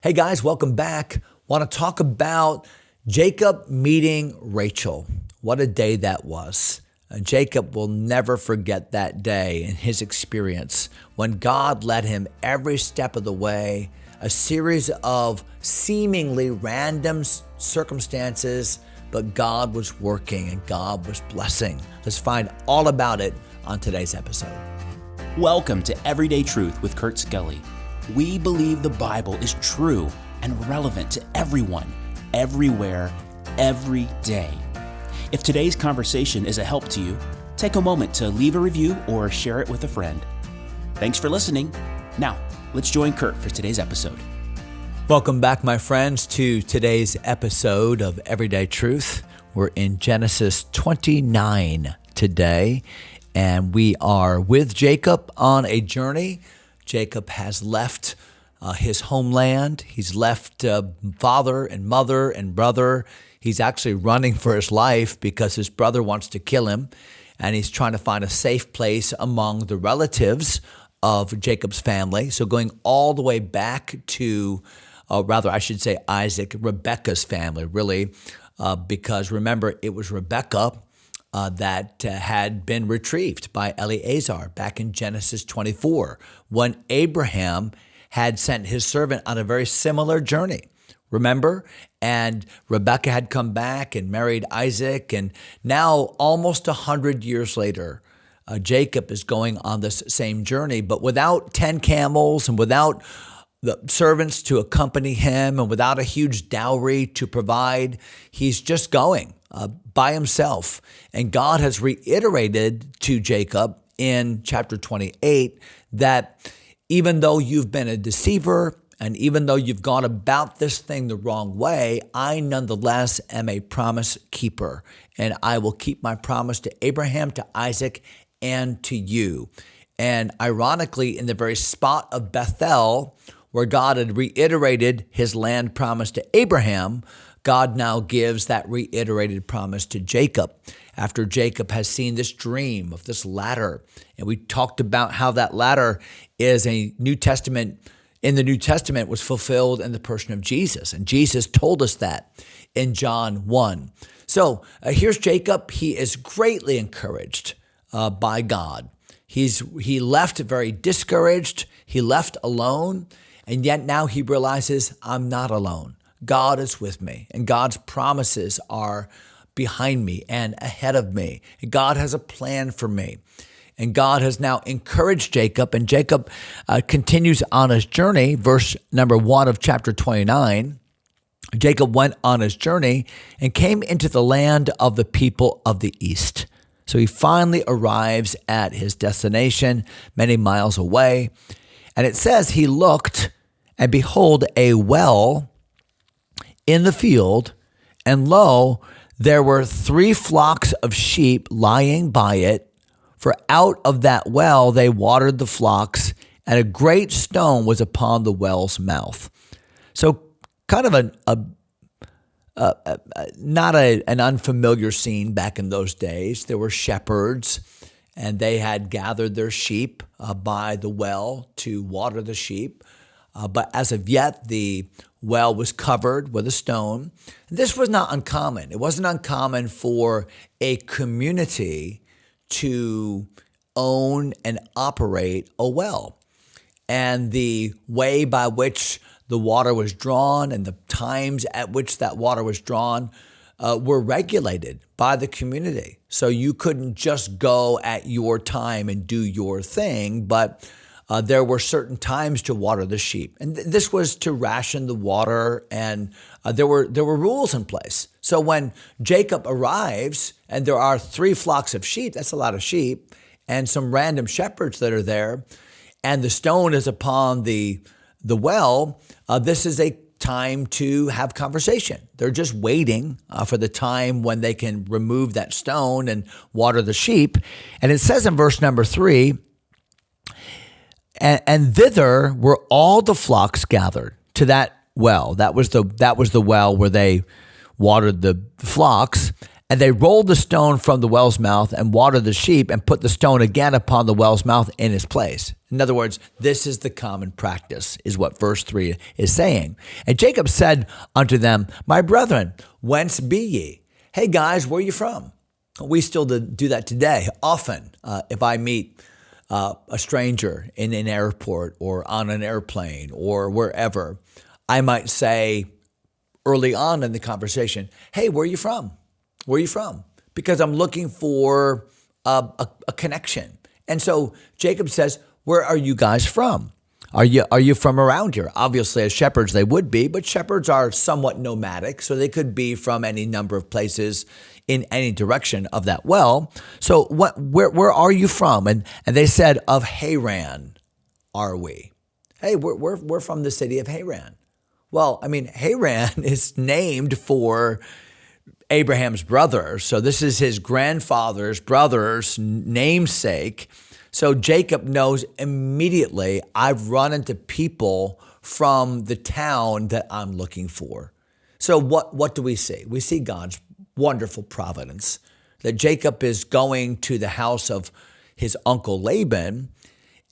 Hey guys, welcome back. Want to talk about Jacob meeting Rachel. What a day that was. Jacob will never forget that day and his experience when God led him every step of the way, a series of seemingly random circumstances, but God was working and God was blessing. Let's find all about it on today's episode. Welcome to Everyday Truth with Kurt Skelly. We believe the Bible is true and relevant to everyone, everywhere, every day. If today's conversation is a help to you, take a moment to leave a review or share it with a friend. Thanks for listening. Now, let's join Kurt for today's episode. Welcome back, my friends, to today's episode of Everyday Truth. We're in Genesis 29 today, and we are with Jacob on a journey. Jacob has left his homeland. He's left father and mother and brother. He's actually running for his life because his brother wants to kill him, and he's trying to find a safe place among the relatives of Jacob's family. So going all the way back to, Isaac, Rebekah's family, really, because remember, it was Rebekah that had been retrieved by Eliezer back in Genesis 24, when Abraham had sent his servant on a very similar journey. Remember? And Rebekah had come back and married Isaac, and now almost 100 years later, Jacob is going on this same journey, but without 10 camels and without the servants to accompany him and without a huge dowry to provide. He's just going by himself. And God has reiterated to Jacob in chapter 28 that even though you've been a deceiver and even though you've gone about this thing the wrong way, I nonetheless am a promise keeper, and I will keep my promise to Abraham, to Isaac, and to you. And ironically, in the very spot of Bethel, where God had reiterated his land promise to Abraham, God now gives that reiterated promise to Jacob after Jacob has seen this dream of this ladder. And we talked about how that ladder is in the New Testament was fulfilled in the person of Jesus. And Jesus told us that in John 1. So here's Jacob. He is greatly encouraged by God. He left very discouraged. He left alone. And yet now he realizes, I'm not alone. God is with me, and God's promises are behind me and ahead of me. And God has a plan for me. And God has now encouraged Jacob, and Jacob continues on his journey. Verse number 1 of chapter 29, Jacob went on his journey and came into the land of the people of the east. So he finally arrives at his destination many miles away. And it says he looked, and behold, a well in the field, and lo, there were 3 flocks of sheep lying by it, for out of that well they watered the flocks, and a great stone was upon the well's mouth. So kind of an unfamiliar scene back in those days. There were shepherds, and they had gathered their sheep by the well to water the sheep. But as of yet, the well was covered with a stone. This was not uncommon. It wasn't uncommon for a community to own and operate a well. And the way by which the water was drawn and the times at which that water was drawn were regulated by the community. So you couldn't just go at your time and do your thing, but there were certain times to water the sheep. And this was to ration the water, and there were rules in place. So when Jacob arrives and there are 3 flocks of sheep, that's a lot of sheep, and some random shepherds that are there, and the stone is upon the well, this is a time to have conversation. They're just waiting for the time when they can remove that stone and water the sheep. And it says in verse number 3, and thither were all the flocks gathered to that well. That was the well where they watered the flocks. And they rolled the stone from the well's mouth and watered the sheep and put the stone again upon the well's mouth in its place. In other words, this is the common practice, is what verse 3 is saying. And Jacob said unto them, my brethren, whence be ye? Hey guys, where are you from? We still do that today. Often, if I meet a stranger in an airport or on an airplane or wherever, I might say early on in the conversation, hey, where are you from? Where are you from? Because I'm looking for a connection. And so Jacob says, where are you guys from? Are you from around here? Obviously, as shepherds, they would be, but shepherds are somewhat nomadic, so they could be from any number of places in any direction of that well. So where are you from? And they said, of Haran are we. Hey, we're from the city of Haran. Well, I mean, Haran is named for Abraham's brother. So this is his grandfather's brother's namesake. So Jacob knows immediately, I've run into people from the town that I'm looking for. So what do we see? We see God's wonderful providence, that Jacob is going to the house of his uncle Laban,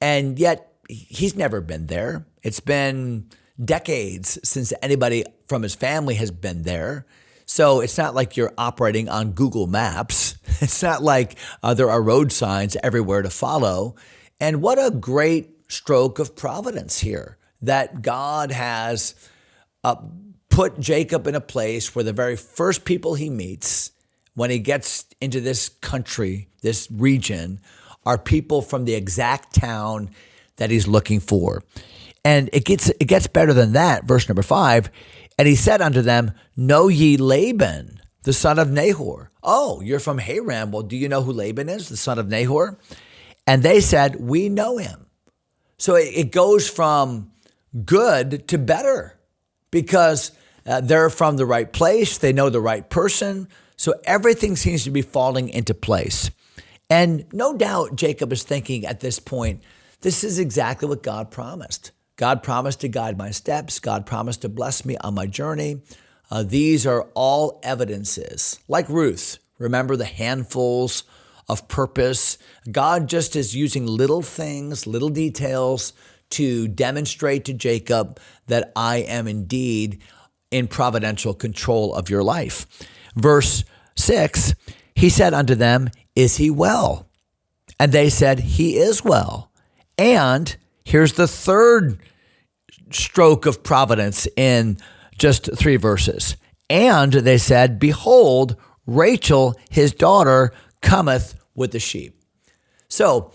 and yet he's never been there. It's been decades since anybody from his family has been there. So it's not like you're operating on Google Maps. It's not like there are road signs everywhere to follow. And what a great stroke of providence here, that God has put Jacob in a place where the very first people he meets when he gets into this country, this region, are people from the exact town that he's looking for. And it gets better than that. Verse number 5, and he said unto them, know ye Laban, the son of Nahor? Oh, you're from Haran. Well, do you know who Laban is, the son of Nahor? And they said, we know him. So it goes from good to better because they're from the right place. They know the right person. So everything seems to be falling into place. And no doubt Jacob is thinking at this point, this is exactly what God promised. God promised to guide my steps. God promised to bless me on my journey. These are all evidences. Like Ruth, remember the handfuls of purpose. God just is using little things, little details to demonstrate to Jacob that I am indeed in providential control of your life. Verse 6, he said unto them, is he well? And they said, he is well. And here's the third stroke of providence in just 3 verses. And they said, behold, Rachel, his daughter, cometh with the sheep. So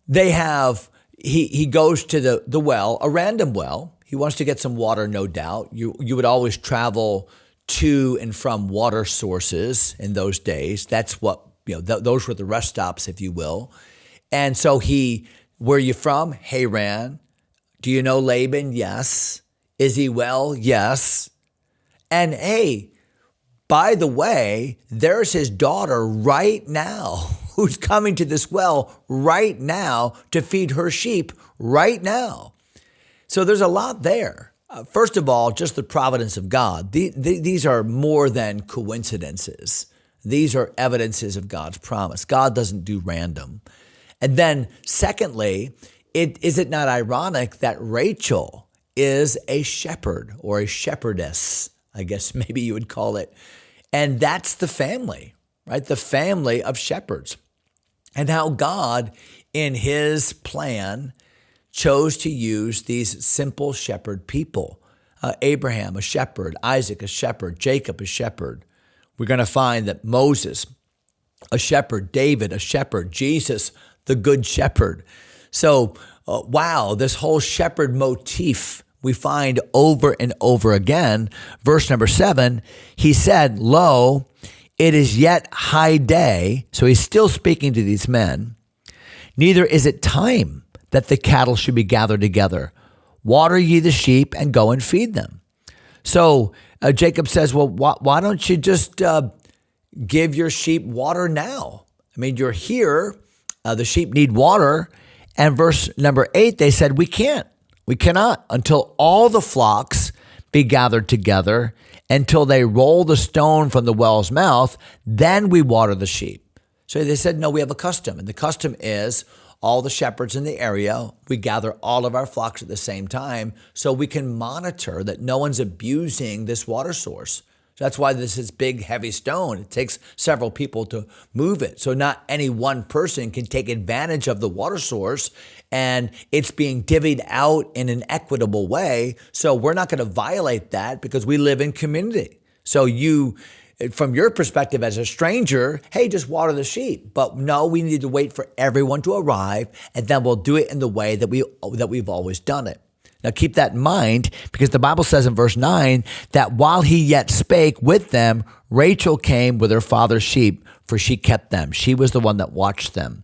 they have, he goes to the well, a random well. He wants to get some water, no doubt. You would always travel to and from water sources in those days. That's what, those were the rest stops, if you will. And so where are you from? Haran. Do you know Laban? Yes. Is he well? Yes. And hey, by the way, there's his daughter right now who's coming to this well right now to feed her sheep right now. So there's a lot there. First of all, just the providence of God. These are more than coincidences. These are evidences of God's promise. God doesn't do random. And then secondly, is it not ironic that Rachel is a shepherd or a shepherdess, I guess maybe you would call it. And that's the family, right? The family of shepherds. And how God, in his plan, chose to use these simple shepherd people. Abraham, a shepherd, Isaac, a shepherd, Jacob, a shepherd. We're going to find that Moses, a shepherd, David, a shepherd, Jesus, the good shepherd. So, wow, this whole shepherd motif we find over and over again. Verse number 7, he said, lo, it is yet high day. So he's still speaking to these men. Neither is it time that the cattle should be gathered together. Water ye the sheep and go and feed them. So Jacob says, well, why don't you just give your sheep water now? I mean, you're here. The sheep need water. And verse number 8, they said, we cannot until all the flocks be gathered together until they roll the stone from the well's mouth, then we water the sheep. So they said, no, we have a custom. And the custom is all the shepherds in the area, we gather all of our flocks at the same time so we can monitor that no one's abusing this water source. So that's why this is big, heavy stone. It takes several people to move it. So not any one person can take advantage of the water source, and it's being divvied out in an equitable way. So we're not going to violate that because we live in community. So you, from your perspective as a stranger, hey, just water the sheep. But no, we need to wait for everyone to arrive, and then we'll do it in the way that we've always done it. Now keep that in mind, because the Bible says in verse 9 that while he yet spake with them, Rachel came with her father's sheep, for she kept them. She was the one that watched them.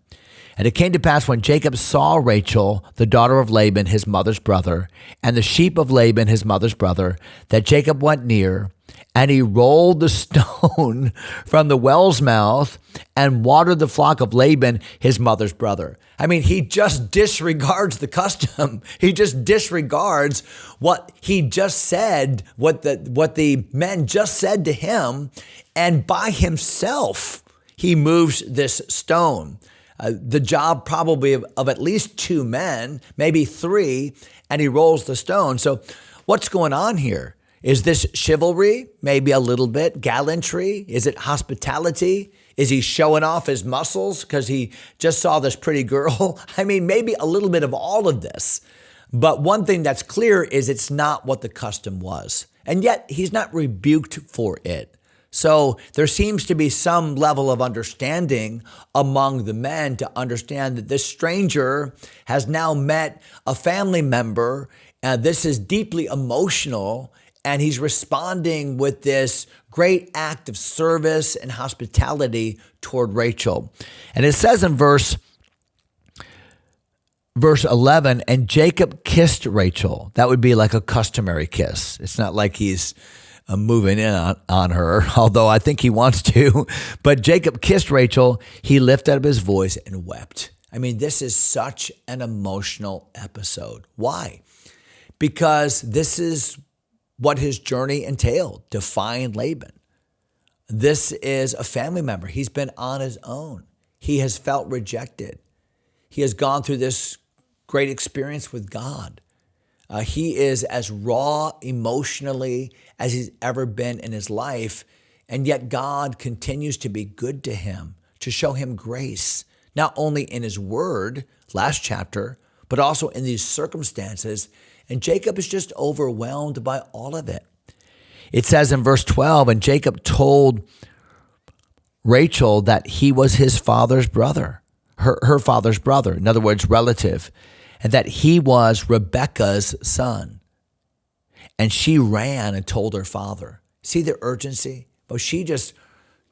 And it came to pass when Jacob saw Rachel, the daughter of Laban, his mother's brother, and the sheep of Laban, his mother's brother, that Jacob went near, and he rolled the stone from the well's mouth and watered the flock of Laban, his mother's brother. I mean, he just disregards the custom. He just disregards what he just said, what the men just said to him, and by himself, he moves this stone. The job probably of at least 2 men, maybe 3, and he rolls the stone. So what's going on here? Is this chivalry? Maybe a little bit. Gallantry? Is it hospitality? Is he showing off his muscles because he just saw this pretty girl? I mean, maybe a little bit of all of this. But one thing that's clear is it's not what the custom was. And yet he's not rebuked for it. So there seems to be some level of understanding among the men to understand that this stranger has now met a family member. This is deeply emotional. And he's responding with this great act of service and hospitality toward Rachel. And it says in verse 11, and Jacob kissed Rachel. That would be like a customary kiss. It's not like he's moving in on her, although I think he wants to. But Jacob kissed Rachel. He lifted up his voice and wept. I mean, this is such an emotional episode. Why? Because this is what his journey entailed, to find Laban. This is a family member. He's been on his own. He has felt rejected. He has gone through this great experience with God. He is as raw emotionally as he's ever been in his life, and yet God continues to be good to him, to show him grace, not only in his word, last chapter, but also in these circumstances. And Jacob is just overwhelmed by all of it. It says in verse 12, and Jacob told Rachel that he was his father's brother, her father's brother, in other words, relative, and that he was Rebekah's son. And she ran and told her father. See the urgency? Well, she just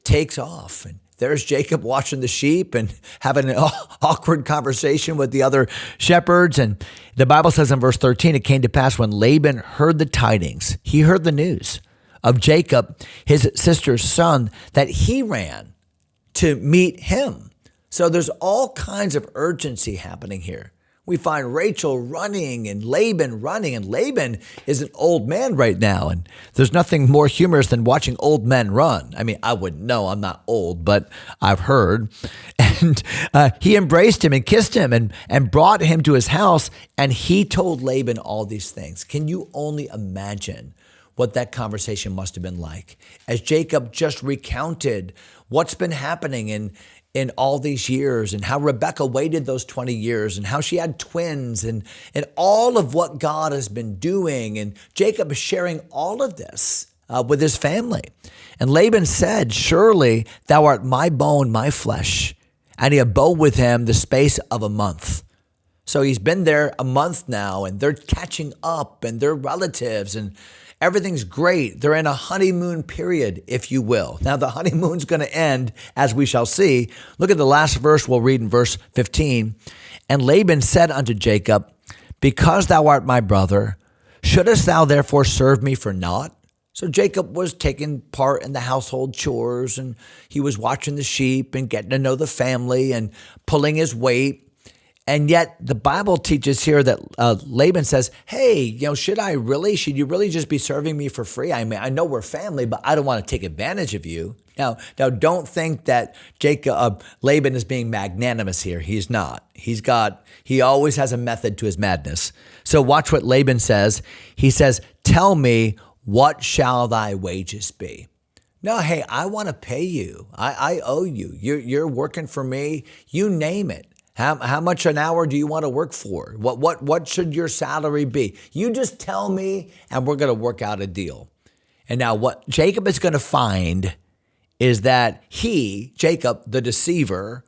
takes off, and there's Jacob watching the sheep and having an awkward conversation with the other shepherds. And the Bible says in verse 13, it came to pass when Laban heard the tidings, he heard the news of Jacob, his sister's son, that he ran to meet him. So there's all kinds of urgency happening here. We find Rachel running and Laban running, and Laban is an old man right now. And there's nothing more humorous than watching old men run. I mean, I wouldn't know, I'm not old, but I've heard. And he embraced him and kissed him and brought him to his house. And he told Laban all these things. Can you only imagine what that conversation must have been like as Jacob just recounted what's been happening in all these years, and how Rebekah waited those 20 years, and how she had twins, and all of what God has been doing. And Jacob is sharing all of this with his family. And Laban said, surely thou art my bone, my flesh. And he abode with him the space of a month. So he's been there a month now, and they're catching up, and they're relatives, and everything's great. They're in a honeymoon period, if you will. Now, the honeymoon's going to end, as we shall see. Look at the last verse we'll read in verse 15. And Laban said unto Jacob, because thou art my brother, shouldest thou therefore serve me for naught? So Jacob was taking part in the household chores, and he was watching the sheep and getting to know the family and pulling his weight. And yet the Bible teaches here that Laban says, hey, should you really just be serving me for free? I mean, I know we're family, but I don't want to take advantage of you. Now don't think that Laban is being magnanimous here. He's not. He always has a method to his madness. So watch what Laban says. He says, tell me, what shall thy wages be? No, hey, I want to pay you. I owe you. You're working for me. You name it. How much an hour do you want to work for? What should your salary be? You just tell me, and we're going to work out a deal. And now what Jacob is going to find is that Jacob, the deceiver,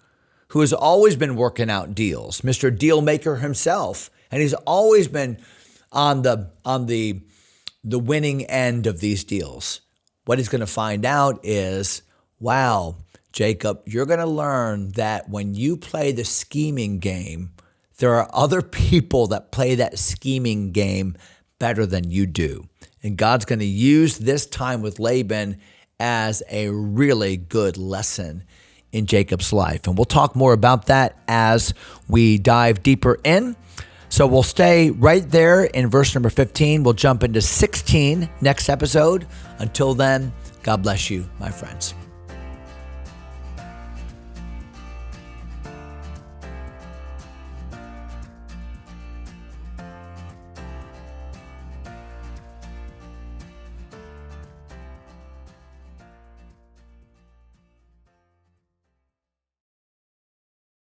who has always been working out deals, Mr. Deal Maker himself, and he's always been on the winning end of these deals. What he's going to find out is, wow, Jacob, you're going to learn that when you play the scheming game, there are other people that play that scheming game better than you do. And God's going to use this time with Laban as a really good lesson in Jacob's life. And we'll talk more about that as we dive deeper in. So we'll stay right there in verse number 15. We'll jump into 16 next episode. Until then, God bless you, my friends.